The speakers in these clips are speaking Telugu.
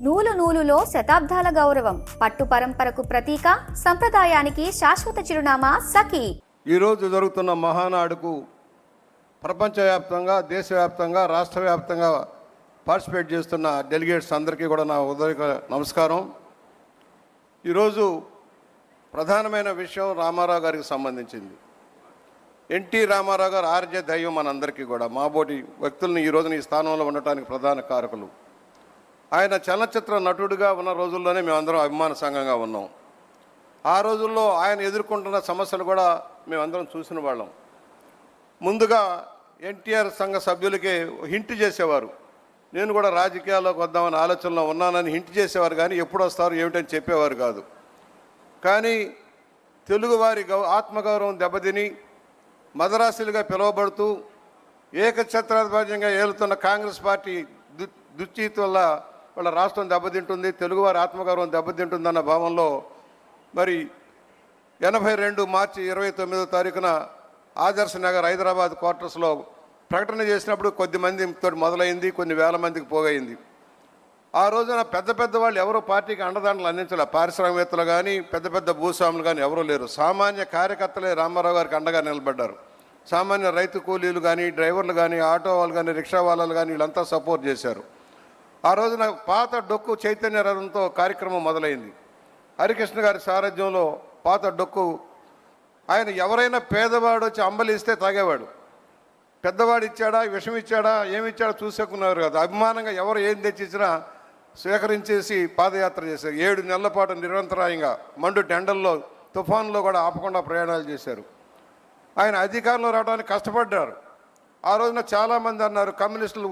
నూలు నూలులో శతాబ్దాల గౌరవం, పట్టు పరంపరకు ప్రతీక, సంప్రదాయానికి శాశ్వత చిరునామా సఖీ. ఈరోజు జరుగుతున్న మహానాడుకు ప్రపంచవ్యాప్తంగా, దేశవ్యాప్తంగా, రాష్ట్ర వ్యాప్తంగా పార్టిసిపేట్ చేస్తున్న డెలిగేట్స్ అందరికీ కూడా నా ఉదయ నమస్కారం. ఈరోజు ప్రధానమైన విషయం రామారావు గారికి సంబంధించింది. ఎన్టీ రామారావు గారు ఆర్జే దైవం మనందరికీ కూడా, మాబోటి వ్యక్తుల్ని ఈ రోజున ఈ స్థానంలో ఉండటానికి ప్రధాన కారకులు. ఆయన చలనచిత్ర నటుడిగా ఉన్న రోజుల్లోనే మేమందరం అభిమాన సంఘంగా ఉన్నాం. ఆ రోజుల్లో ఆయన ఎదుర్కొంటున్న సమస్యలు కూడా మేమందరం చూసిన వాళ్ళం. ముందుగా ఎన్టీఆర్ సంఘ సభ్యులకి హింట్ చేసేవారు. నేను కూడా రాజకీయాల్లోకి వద్దామని ఆలోచనలో ఉన్నానని హింట్ చేసేవారు, కానీ ఎప్పుడు వస్తారు ఏమిటని చెప్పేవారు కాదు. కానీ తెలుగువారి ఆత్మగౌరవం దెబ్బతిని మదరాసులుగా పిలువబడుతూ ఏకఛత్రాధిపత్యంగా ఏలుతున్న కాంగ్రెస్ పార్టీ దుశ్చీతి వల్ల వాళ్ళ రాష్ట్రం దెబ్బతింటుంది, తెలుగువారి ఆత్మగౌరవం దెబ్బతింటుందన్న భావంలో మరి 82 మార్చి 29వ తారీఖున ఆదర్శ నగర్ హైదరాబాద్ క్వార్టర్స్లో ప్రకటన చేసినప్పుడు కొద్ది మందితో మొదలైంది, కొన్ని వేల మందికి పోగైంది. ఆ రోజున పెద్ద పెద్ద వాళ్ళు ఎవరో పార్టీకి అండదండలు అందించలే. పారిశ్రామికవేత్తలు కానీ, పెద్ద పెద్ద భూస్వాములు కానీ ఎవరూ లేరు. సామాన్య కార్యకర్తలే రామారావు గారికి అండగా నిలబడ్డారు. సామాన్య రైతు కూలీలు కానీ, డ్రైవర్లు కానీ, ఆటో వాళ్ళు కానీ, రిక్షా వాళ్ళు కానీ వీళ్ళంతా సపోర్ట్ చేశారు. ఆ రోజున పాత డొక్కు చైతన్య రథంతో కార్యక్రమం మొదలైంది. హరికృష్ణ గారి సారథ్యంలో పాత డొక్కు. ఆయన ఎవరైనా పేదవాడు వచ్చి అంబలిస్తే తాగేవాడు. పెద్దవాడు ఇచ్చాడా, విషం ఇచ్చాడా, ఏమి ఇచ్చాడో చూసేకున్నారు కదా. అభిమానంగా ఎవరు ఏం తెచ్చిచ్చినా స్వీకరించేసి పాదయాత్ర చేశారు. 7 నెలల పాటు నిరంతరాయంగా మండు టెండల్లో, తుఫాన్లో కూడా ఆపకుండా ప్రయాణాలు చేశారు. ఆయన అధికారంలో రావడానికి కష్టపడ్డారు. ఆ రోజున చాలామంది అన్నారు కమ్యూనిస్టులు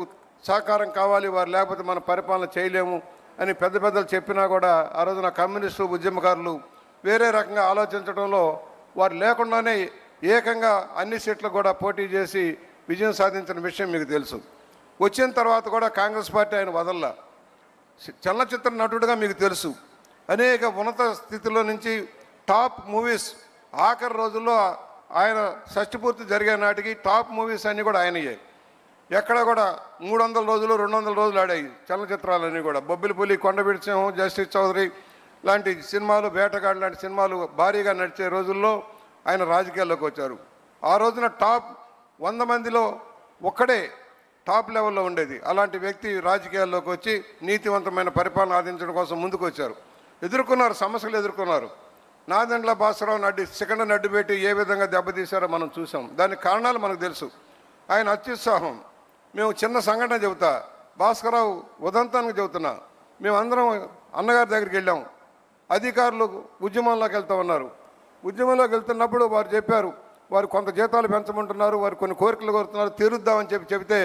సహకారం కావాలి, వారు లేకపోతే మన పరిపాలన చేయలేము అని పెద్ద పెద్దలు చెప్పినా కూడా ఆ రోజున కమ్యూనిస్టు ఉద్యమకారులు వేరే రకంగా ఆలోచించడంలో వారు లేకుండానే ఏకంగా అన్ని సీట్లు కూడా పోటీ చేసి విజయం సాధించిన విషయం మీకు తెలుసు. వచ్చిన తర్వాత కూడా కాంగ్రెస్ పార్టీ ఆయన వదల్లా. చలనచిత్ర నటుడిగా మీకు తెలుసు, అనేక ఉన్నత స్థితిలో నుంచి టాప్ మూవీస్ ఆఖరి రోజుల్లో ఆయన షష్టిపూర్తి జరిగే నాటికి టాప్ మూవీస్ అన్నీ కూడా ఆయనయ్యాయి. ఎక్కడ కూడా 300 రోజులు 200 రోజులు ఆడాయి చలనచిత్రాలన్నీ కూడా. బొబ్బిలిపులి, కొండవీటి సింహం, జస్టిస్ చౌదరి లాంటి సినిమాలు, వేటగాడు లాంటి సినిమాలు భారీగా నడిచే రోజుల్లో ఆయన రాజకీయాల్లోకి వచ్చారు. ఆ రోజున టాప్ 100 మందిలో ఒక్కడే టాప్ లెవెల్లో ఉండేది. అలాంటి వ్యక్తి రాజకీయాల్లోకి వచ్చి నీతివంతమైన పరిపాలన ఆదించడం కోసం ముందుకు వచ్చారు. ఎదుర్కొన్నారు, సమస్యలు ఎదుర్కొన్నారు. నాదెండ్ల భాస్కరరావు సెకండ్ నడ్డు పెట్టి ఏ విధంగా దెబ్బతీశారో మనం చూసాం. దానికి కారణాలు మనకు తెలుసు. ఆయన అత్యుత్సాహం. మేము చిన్న సంఘటన చెబుతా, భాస్కరరావు ఉదంతానికి చెబుతున్నా. మేమందరం అన్నగారి దగ్గరికి వెళ్ళాం. అధికారులు ఉద్యమంలోకి వెళ్తూ ఉన్నారు. ఉద్యమంలోకి వెళ్తున్నప్పుడు వారు చెప్పారు, వారు కొంత జీతాలు పెంచమంటున్నారు, వారు కొన్ని కోరికలు కోరుతున్నారు, తీరుద్దామని చెబితే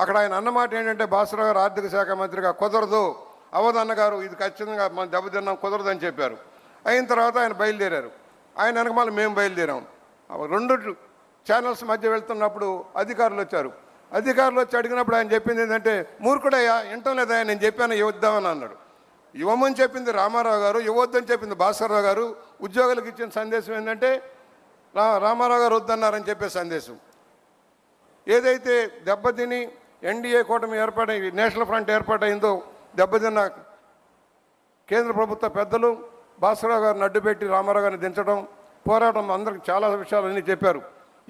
అక్కడ ఆయన అన్నమాట ఏంటంటే, భాస్కరరావు గారు ఆర్థిక శాఖ మంత్రిగా కుదరదు, అవధన్నగారు ఇది ఖచ్చితంగా మనం దెబ్బతిన్నాం, కుదరదని చెప్పారు. అయిన తర్వాత ఆయన బయలుదేరారు. ఆయన వెనకమాల మేము బయలుదేరాం. 2 ఛానల్స్ మధ్య వెళ్తున్నప్పుడు అధికారులు వచ్చారు. అధికారులు వచ్చి అడిగినప్పుడు ఆయన చెప్పింది ఏంటంటే, మూర్ఖుడయ్యా, వింటం లేదా, నేను చెప్పాను ఇవ్వద్దామని అన్నాడు. ఇవ్వమని చెప్పింది రామారావు గారు, ఇవ్వద్దని చెప్పింది భాస్కరరావు గారు. ఉద్యోగులకు ఇచ్చిన సందేశం ఏంటంటే రామారావు గారు వద్దన్నారని చెప్పే సందేశం. ఏదైతే దెబ్బతిని ఎన్డీఏ కూటమి ఏర్పాటై నేషనల్ ఫ్రంట్ ఏర్పాటైందో, దెబ్బతిన్న కేంద్ర ప్రభుత్వ పెద్దలు భాస్కరరావు గారిని అడ్డుపెట్టి రామారావు గారిని దించడం, పోరాటం, అందరికి చాలా విషయాలన్నీ చెప్పారు.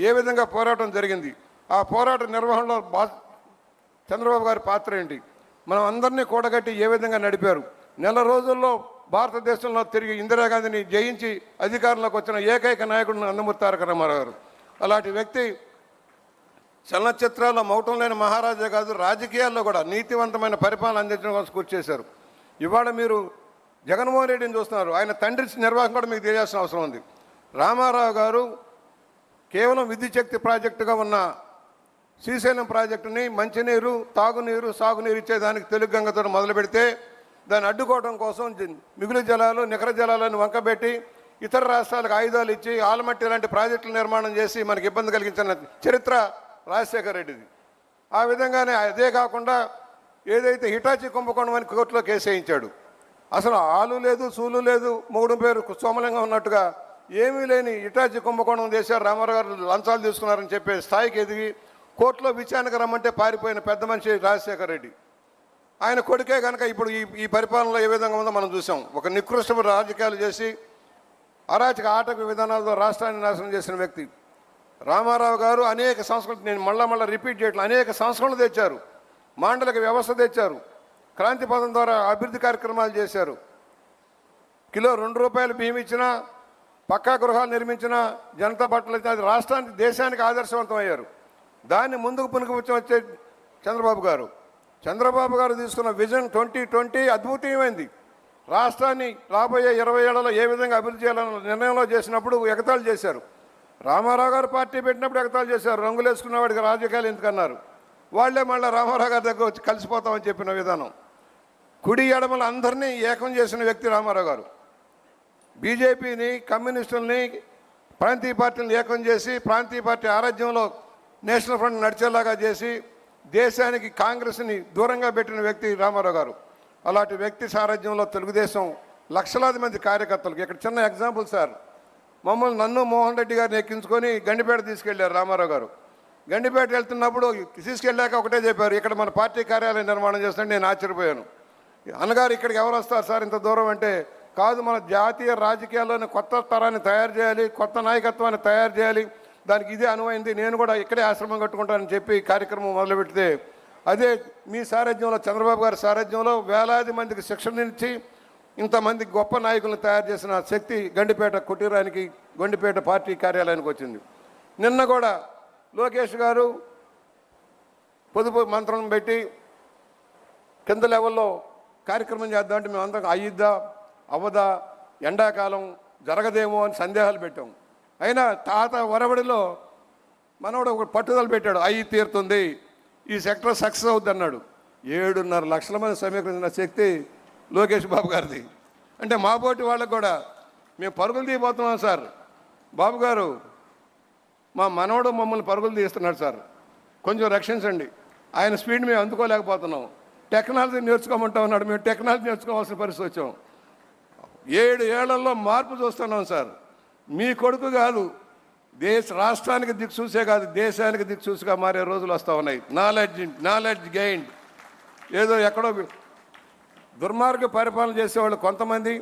ఏ విధంగా పోరాటం జరిగింది, ఆ పోరాట నిర్వహణలో చంద్రబాబు గారి పాత్ర ఏంటి, మనం అందరినీ కూడగట్టి ఏ విధంగా నడిపారు. నెల రోజుల్లో భారతదేశంలో తిరిగి ఇందిరాగాంధీని జయించి అధికారంలోకి వచ్చిన ఏకైక నాయకుడు నందమూరి తారక రామారావు గారు. అలాంటి వ్యక్తి చలనచిత్రాల్లో మౌటం లేని మహారాజా కాదు, రాజకీయాల్లో కూడా నీతివంతమైన పరిపాలన అందించడం కోసం కృషి చేశారు. ఇవాళ మీరు జగన్మోహన్ రెడ్డిని చూస్తున్నారు. ఆయన తండ్రి నిర్వాహకం కూడా మీకు తెలియాల్సిన అవసరం ఉంది. రామారావు గారు కేవలం విద్యుత్ శక్తి ప్రాజెక్టుగా ఉన్న శ్రీశైలం ప్రాజెక్టుని మంచినీరు, తాగునీరు, సాగునీరు ఇచ్చేదానికి తెలుగు గంగతో మొదలు పెడితే దాన్ని అడ్డుకోవడం కోసం మిగులు జలాలు, నికర జలాలను వంకబెట్టి ఇతర రాష్ట్రాలకు ఆయుధాలు ఇచ్చి ఆలమట్టి లాంటి ప్రాజెక్టుల నిర్మాణం చేసి మనకి ఇబ్బంది కలిగించిన చరిత్ర రాజశేఖర రెడ్డిది. ఆ విధంగానే అదే కాకుండా ఏదైతే హిటాచి కుంభకోణం అని కోర్టులో కేసు వేయించాడు. అసలు ఆలు లేదు, సూలు లేదు, మొగుడు పేరు సోమలింగం ఉన్నట్టుగా ఏమీ లేని హిటాచి కుంభకోణం చేశారు. రామారావు గారు లంచాలు తీసుకున్నారని చెప్పే స్థాయికి ఎదిగి కోర్టులో విచారణకు రమ్మంటే పారిపోయిన పెద్ద మనిషి రాజశేఖర రెడ్డి. ఆయన కొడుకే కనుక ఇప్పుడు ఈ పరిపాలనలో ఏ విధంగా ఉందో మనం చూసాం. ఒక నికృష్టమైన రాజకీయాలు చేసి అరాచక ఆటక విధానాలతో రాష్ట్రాన్ని నాశనం చేసిన వ్యక్తి రామారావు గారు. అనేక సంస్కృతులు, నేను మళ్ళా రిపీట్ చేయట్లేదు, అనేక సంస్కరణలు తెచ్చారు, మాండలిక వ్యవస్థ తెచ్చారు, క్రాంతి పథం ద్వారా అభివృద్ధి కార్యక్రమాలు చేశారు. కిలో ₹2 బియ్యం ఇచ్చినా, పక్కా గృహాలు నిర్మించిన జనతా బట్టలు అయితే అది రాష్ట్రానికి దేశానికి ఆదర్శవంతం అయ్యారు. దాన్ని ముందుకు పునుకువచ్చే చంద్రబాబు గారు తీసుకున్న విజన్ 2020 అద్భుతమైంది. రాష్ట్రాన్ని రాబోయే 20 ఏళ్లలో ఏ విధంగా అభివృద్ధి చేయాలన్న నిర్ణయంలో చేసినప్పుడు ఎగతాళి చేశారు. రామారావు గారు పార్టీ పెట్టినప్పుడు ఎగతాళి చేశారు. రంగులు వేసుకున్న వాడికి రాజకీయాలు ఎందుకన్నారు. వాళ్లే మళ్ళీ రామారావు గారి దగ్గర వచ్చి కలిసిపోతామని చెప్పిన విధానం. కుడి ఎడమల అందరినీ ఏకం చేసిన వ్యక్తి రామారావు గారు. బీజేపీని, కమ్యూనిస్టుల్ని, ప్రాంతీయ పార్టీలను ఏకం చేసి ప్రాంతీయ పార్టీ ఆరాధ్యంలో నేషనల్ ఫ్రంట్ నడిచేలాగా చేసి దేశానికి కాంగ్రెస్ని దూరంగా పెట్టిన వ్యక్తి రామారావు గారు. అలాంటి వ్యక్తి సారథ్యంలో తెలుగుదేశం లక్షలాది మంది కార్యకర్తలకు, ఇక్కడ చిన్న ఎగ్జాంపుల్ సార్, నన్ను మోహన్ రెడ్డి గారిని ఎక్కించుకొని గండిపేట తీసుకెళ్లారు రామారావు గారు. గండిపేట వెళ్తున్నప్పుడు తీసుకెళ్ళాక ఒకటే చెప్పారు, ఇక్కడ మన పార్టీ కార్యాలయం నిర్మాణం చేస్తుంటే నేను ఆశ్చర్యపోయాను. అన్నగారు ఇక్కడికి ఎవరు వస్తారు సార్ ఇంత దూరం అంటే, కాదు మన జాతీయ రాజకీయాల్లోని కొత్త తరాన్ని తయారు చేయాలి, కొత్త నాయకత్వాన్ని తయారు చేయాలి, దానికి ఇదే అనువైంది, నేను కూడా ఇక్కడే ఆశ్రమం కట్టుకుంటానని చెప్పి కార్యక్రమం మొదలుపెడితే, అదే మీ సారథ్యంలో, చంద్రబాబు గారి సారథ్యంలో వేలాది మందికి శిక్షణ ఇచ్చి ఇంతమంది గొప్ప నాయకులను తయారు చేసిన శక్తి గండిపేట కుటీరానికి, గండిపేట పార్టీ కార్యాలయానికి వచ్చింది. నిన్న కూడా లోకేష్ గారు పొదుపు మంత్రం పెట్టి కింద లెవెల్లో కార్యక్రమం చేద్దామంటే మేము అందరం అయ్యిద్దా అవ్వదా, ఎండాకాలం జరగదేమో అని సందేహాలు పెట్టాం. అయినా తాత వరవడిలో మనోడు ఒక పట్టుదల పెట్టాడు, అయ్యి తీరుతుంది, ఈ సెక్టర్ సక్సెస్ అవుద్ది అన్నాడు. 7.5 లక్షల మంది సమీకరించిన శక్తి లోకేష్ బాబు గారిది. అంటే మా పోటీ వాళ్ళకు కూడా మేము పరుగులు తీయబోతున్నాం సార్. బాబు గారు, మా మనవడు మమ్మల్ని పరుగులు తీస్తున్నాడు సార్, కొంచెం రక్షించండి, ఆయన స్పీడ్ మేము అందుకోలేకపోతున్నాం, టెక్నాలజీ నేర్చుకోమంటా ఉన్నాడు, మేము టెక్నాలజీ నేర్చుకోవాల్సిన పరిస్థితి వచ్చాం. 7 ఏళ్లలో మార్పు చూస్తున్నాం సార్. మీ కొడుకు కాదు, రాష్ట్రానికి దిక్సూసే కాదు, దేశానికి దిక్సూసిగా మారే రోజులు వస్తూ ఉన్నాయి. Knowledge gained. ఏదో ఎక్కడో దుర్మార్గ పరిపాలన చేసేవాళ్ళు కొంతమంది,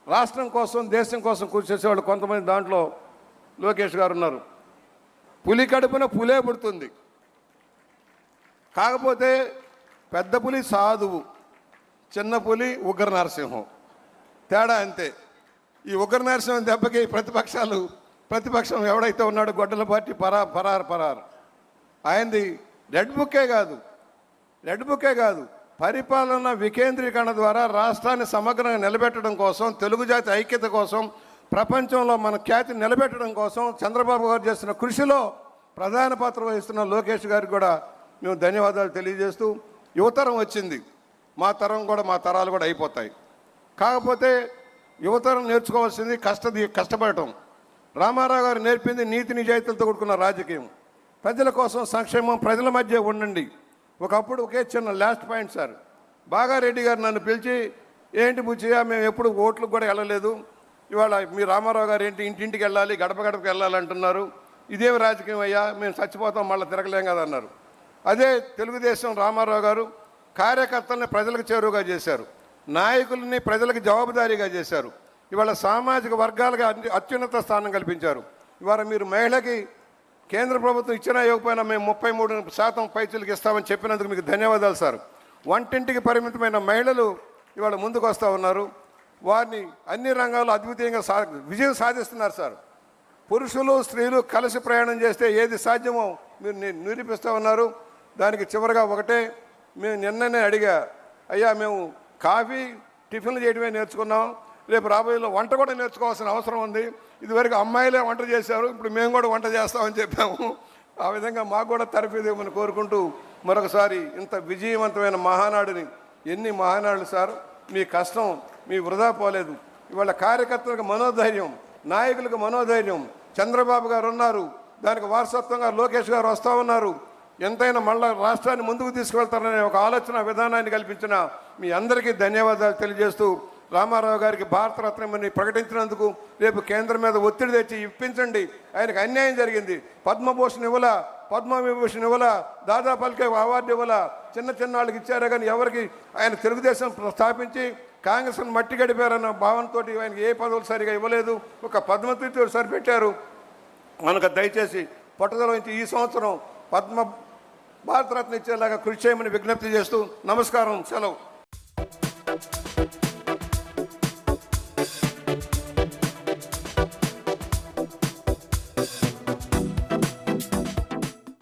రాష్ట్రం కోసం దేశం కోసం కృషి చేసేవాళ్ళు కొంతమంది, దాంట్లో లోకేష్ గారు ఉన్నారు. పులి కడుపున పులే పుడుతుంది. కాకపోతే పెద్ద పులి సాధువు, చిన్న పులి ఉగ్ర నరసింహం, తేడా అంతే. ఈ ఉగ్ర నరసింహం దెబ్బకి ప్రతిపక్షం ఎవడైతే ఉన్నాడో గొడ్డల పార్టీ పరారు. ఆయనది రెడ్ బుక్కే కాదు, పరిపాలన వికేంద్రీకరణ ద్వారా రాష్ట్రాన్ని సమగ్రంగా నిలబెట్టడం కోసం, తెలుగు జాతి ఐక్యత కోసం, ప్రపంచంలో మన ఖ్యాతి నిలబెట్టడం కోసం చంద్రబాబు గారు చేస్తున్న కృషిలో ప్రధాన పాత్ర వహిస్తున్న లోకేష్ గారికి కూడా మేము ధన్యవాదాలు తెలియజేస్తూ, యువతరం వచ్చింది, మా తరాలు కూడా అయిపోతాయి. కాకపోతే యువతరం నేర్చుకోవాల్సింది కష్టపడటం. రామారావు గారు నేర్పింది నీతి నిజాయితీలతో కూడుకున్న రాజకీయం, ప్రజల కోసం సంక్షేమం, ప్రజల మధ్య ఉండండి. ఒకప్పుడు ఒకే చిన్న లాస్ట్ పాయింట్ సార్, బాగారెడ్డి గారు నన్ను పిలిచి, ఏంటి బుచ్చయ్య మేము ఎప్పుడు ఓట్లకు కూడా వెళ్ళలేదు, ఇవాళ మీ రామారావు గారు ఏంటి ఇంటింటికి వెళ్ళాలి, గడపకు వెళ్ళాలి అంటున్నారు, ఇదేమి రాజకీయం అయ్యా, మేము చచ్చిపోతాం మళ్ళీ తిరగలేం కదా అన్నారు. అదే తెలుగుదేశం రామారావు గారు కార్యకర్తల్ని ప్రజలకు చేరువుగా చేశారు, నాయకుల్ని ప్రజలకు జవాబుదారీగా చేశారు. ఇవాళ సామాజిక వర్గాలుగా అత్యున్నత స్థానం కల్పించారు. ఇవాళ మీరు మహిళకి కేంద్ర ప్రభుత్వం ఇచ్చినా ఇవ్వకపోయినా మేము 33% పైచీలకు ఇస్తామని చెప్పినందుకు మీకు ధన్యవాదాలు సార్. వంటింటికి పరిమితమైన మహిళలు ఇవాళ ముందుకు వస్తూ ఉన్నారు. వారిని అన్ని రంగాల్లో అద్వితీయంగా విజయం సాధిస్తున్నారు సార్. పురుషులు స్త్రీలు కలిసి ప్రయాణం చేస్తే ఏది సాధ్యమో మీరు నిరూపిస్తూ ఉన్నారు. దానికి చివరిగా ఒకటే, మేము నిన్ననే అడిగా, అయ్యా మేము కాఫీ టిఫిన్లు చేయడమే నేర్చుకున్నాం, రేపు రాబోయేలో వంట కూడా నేర్చుకోవాల్సిన అవసరం ఉంది. ఇదివరకు అమ్మాయిలే వంట చేశారు, ఇప్పుడు మేము కూడా వంట చేస్తామని చెప్పాము. ఆ విధంగా మాకు కూడా తరఫీదేమని కోరుకుంటూ మరొకసారి ఇంత విజయవంతమైన మహానాడుని, ఎన్ని మహానాడులు సార్, మీ కష్టం మీ వృధా పోలేదు. ఇవాళ కార్యకర్తలకు మనోధైర్యం, నాయకులకు మనోధైర్యం, చంద్రబాబు గారు ఉన్నారు, దానికి వారసత్వంగా లోకేష్ గారు వస్తూ ఉన్నారు. ఎంతైనా మళ్ళీ రాష్ట్రాన్ని ముందుకు తీసుకువెళ్తారనే ఒక ఆలోచన విధానాన్ని కల్పించిన మీ అందరికీ ధన్యవాదాలు తెలియజేస్తూ, రామారావు గారికి భారతరత్నమని ప్రకటించినందుకు రేపు కేంద్రం మీద ఒత్తిడి తెచ్చి ఇప్పించండి. ఆయనకు అన్యాయం జరిగింది, పద్మభూషణ్ ఇవ్వలా, పద్మవిభూషణ్ ఇవ్వాల, దాదా పల్కే అవార్డు ఇవ్వాల, చిన్న చిన్న వాళ్ళకి ఇచ్చారే కానీ ఎవరికి ఆయన తెలుగుదేశం స్థాపించి కాంగ్రెస్ను మట్టి గడిపారన్న భావనతో ఆయనకి ఏ పదవులు సరిగా ఇవ్వలేదు. ఒక పద్మశ్రీతో సరిపెట్టారు. మనకు దయచేసి పట్టుదల నుంచి ఈ సంవత్సరం పద్మ భారతరత్న ఇచ్చేలాగా కృషి చేయమని విజ్ఞప్తి చేస్తూ నమస్కారం, సెలవు.